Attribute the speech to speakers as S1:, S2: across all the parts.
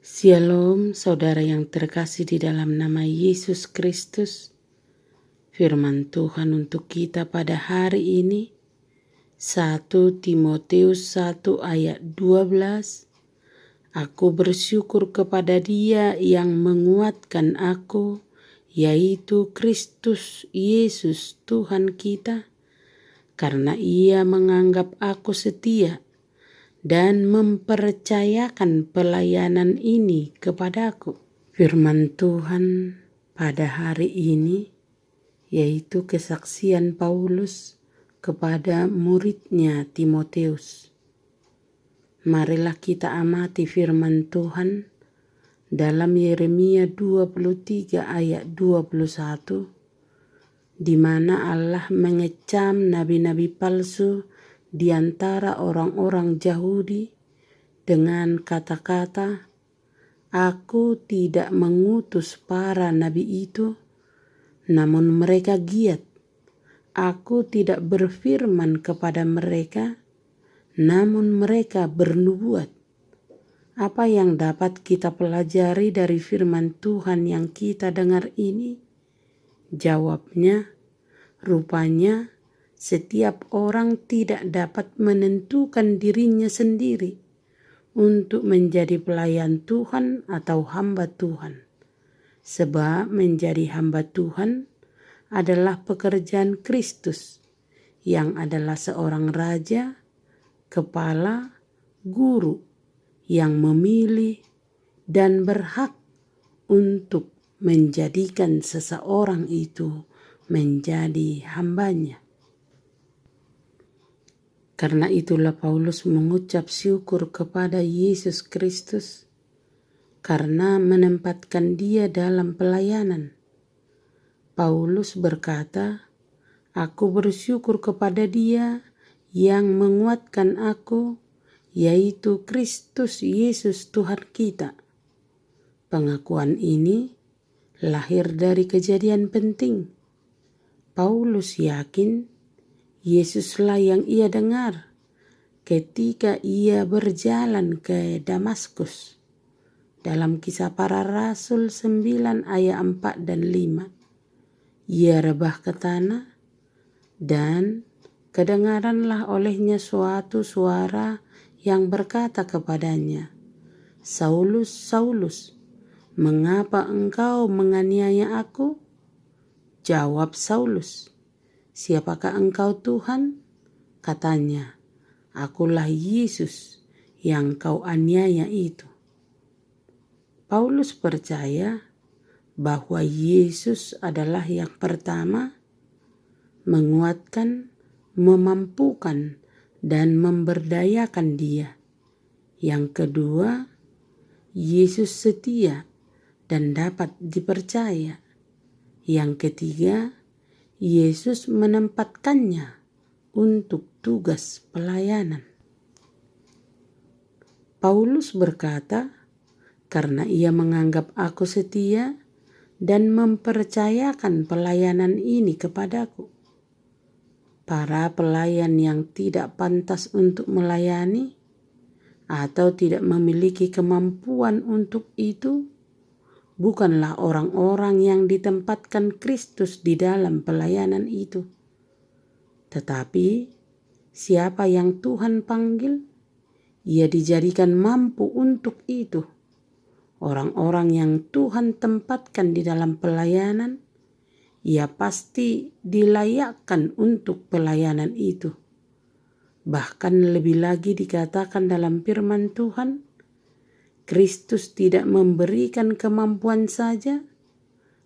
S1: Shalom, saudara yang terkasih di dalam nama Yesus Kristus. Firman Tuhan untuk kita pada hari ini, 1 Timotius 1 ayat 12. Aku bersyukur kepada Dia yang menguatkan aku, yaitu Kristus Yesus Tuhan kita, karena Ia menganggap aku setia dan mempercayakan pelayanan ini kepadaku. Firman Tuhan pada hari ini yaitu kesaksian Paulus kepada muridnya Timotius. Marilah kita amati firman Tuhan dalam Yeremia 23 ayat 21, di mana Allah mengecam nabi-nabi palsu di antara orang-orang Yahudi dengan kata-kata, "Aku tidak mengutus para nabi itu, namun mereka giat. Aku tidak berfirman kepada mereka, namun mereka bernubuat." Apa yang dapat kita pelajari dari firman Tuhan yang kita dengar ini? Jawabnya, rupanya setiap orang tidak dapat menentukan dirinya sendiri untuk menjadi pelayan Tuhan atau hamba Tuhan. Sebab menjadi hamba Tuhan adalah pekerjaan Kristus yang adalah seorang raja, kepala, guru yang memilih dan berhak untuk menjadikan seseorang itu menjadi hambanya. Karena itulah Paulus mengucap syukur kepada Yesus Kristus karena menempatkan dia dalam pelayanan. Paulus berkata, "Aku bersyukur kepada Dia yang menguatkan aku, yaitu Kristus Yesus Tuhan kita." Pengakuan ini lahir dari kejadian penting. Paulus yakin Yesuslah yang ia dengar ketika ia berjalan ke Damaskus. Dalam Kisah Para Rasul 9 ayat 4 dan 5. Ia rebah ke tanah dan kedengaranlah olehnya suatu suara yang berkata kepadanya, "Saulus, Saulus, mengapa engkau menganiaya aku?" Jawab Saulus, "Siapakah engkau Tuhan?" Katanya, "Akulah Yesus yang kau aniaya itu." Paulus percaya bahwa Yesus adalah yang pertama menguatkan, memampukan, dan memberdayakan dia. Yang kedua, Yesus setia dan dapat dipercaya. Yang ketiga, Yesus menempatkannya untuk tugas pelayanan. Paulus berkata, "Karena ia menganggap aku setia dan mempercayakan pelayanan ini kepadaku." Para pelayan yang tidak pantas untuk melayani atau tidak memiliki kemampuan untuk itu bukanlah orang-orang yang ditempatkan Kristus di dalam pelayanan itu. Tetapi siapa yang Tuhan panggil, ia dijadikan mampu untuk itu. Orang-orang yang Tuhan tempatkan di dalam pelayanan, ia pasti dilayakkan untuk pelayanan itu. Bahkan lebih lagi dikatakan dalam firman Tuhan, Kristus tidak memberikan kemampuan saja,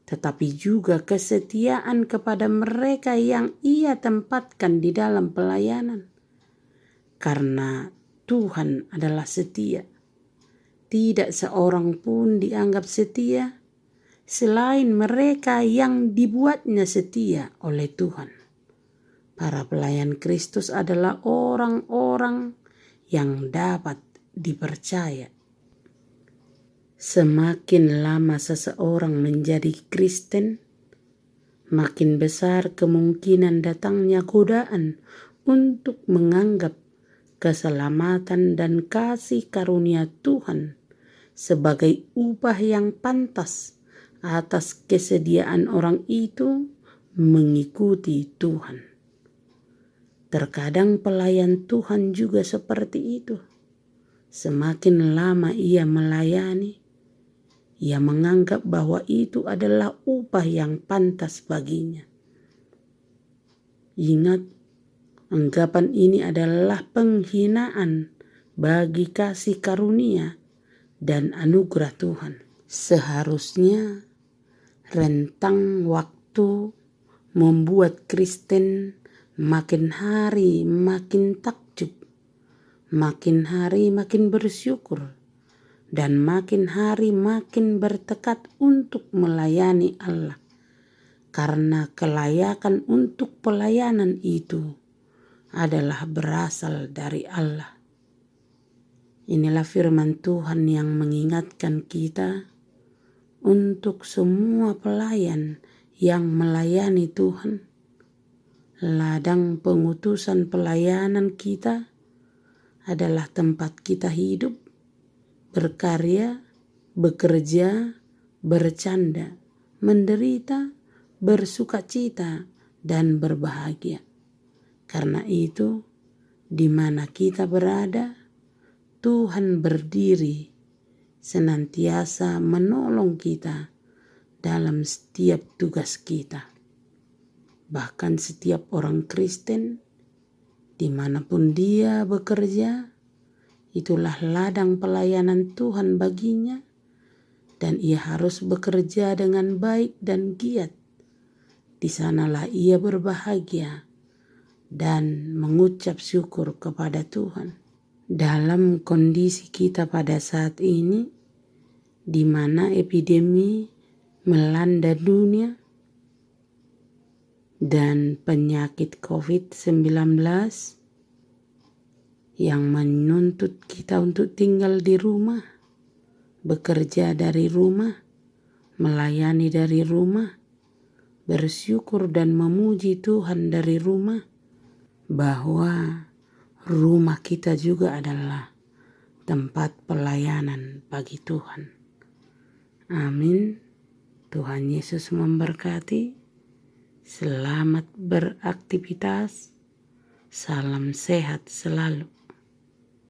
S1: tetapi juga kesetiaan kepada mereka yang ia tempatkan di dalam pelayanan. Karena Tuhan adalah setia. Tidak seorang pun dianggap setia selain mereka yang dibuatnya setia oleh Tuhan. Para pelayan Kristus adalah orang-orang yang dapat dipercaya. Semakin lama seseorang menjadi Kristen, makin besar kemungkinan datangnya godaan untuk menganggap keselamatan dan kasih karunia Tuhan sebagai upah yang pantas atas kesediaan orang itu mengikuti Tuhan. Terkadang pelayan Tuhan juga seperti itu. Semakin lama ia melayani, ia menganggap bahwa itu adalah upah yang pantas baginya. Ingat, anggapan ini adalah penghinaan bagi kasih karunia dan anugerah Tuhan. Seharusnya rentang waktu membuat Kristen makin hari makin takjub, makin hari makin bersyukur, dan makin hari makin bertekad untuk melayani Allah. Karena kelayakan untuk pelayanan itu adalah berasal dari Allah. Inilah firman Tuhan yang mengingatkan kita untuk semua pelayan yang melayani Tuhan. Ladang pengutusan pelayanan kita adalah tempat kita hidup, berkarya, bekerja, bercanda, menderita, bersukacita, dan berbahagia. Karena itu, di mana kita berada, Tuhan berdiri senantiasa menolong kita dalam setiap tugas kita. Bahkan setiap orang Kristen, dimanapun dia bekerja, itulah ladang pelayanan Tuhan baginya, dan ia harus bekerja dengan baik dan giat. Di sanalah ia berbahagia dan mengucap syukur kepada Tuhan. Dalam kondisi kita pada saat ini, di mana epidemi melanda dunia dan penyakit COVID-19 yang menuntut kita untuk tinggal di rumah, bekerja dari rumah, melayani dari rumah, bersyukur dan memuji Tuhan dari rumah, bahwa rumah kita juga adalah tempat pelayanan bagi Tuhan. Amin. Tuhan Yesus memberkati. Selamat beraktivitas. Salam sehat selalu.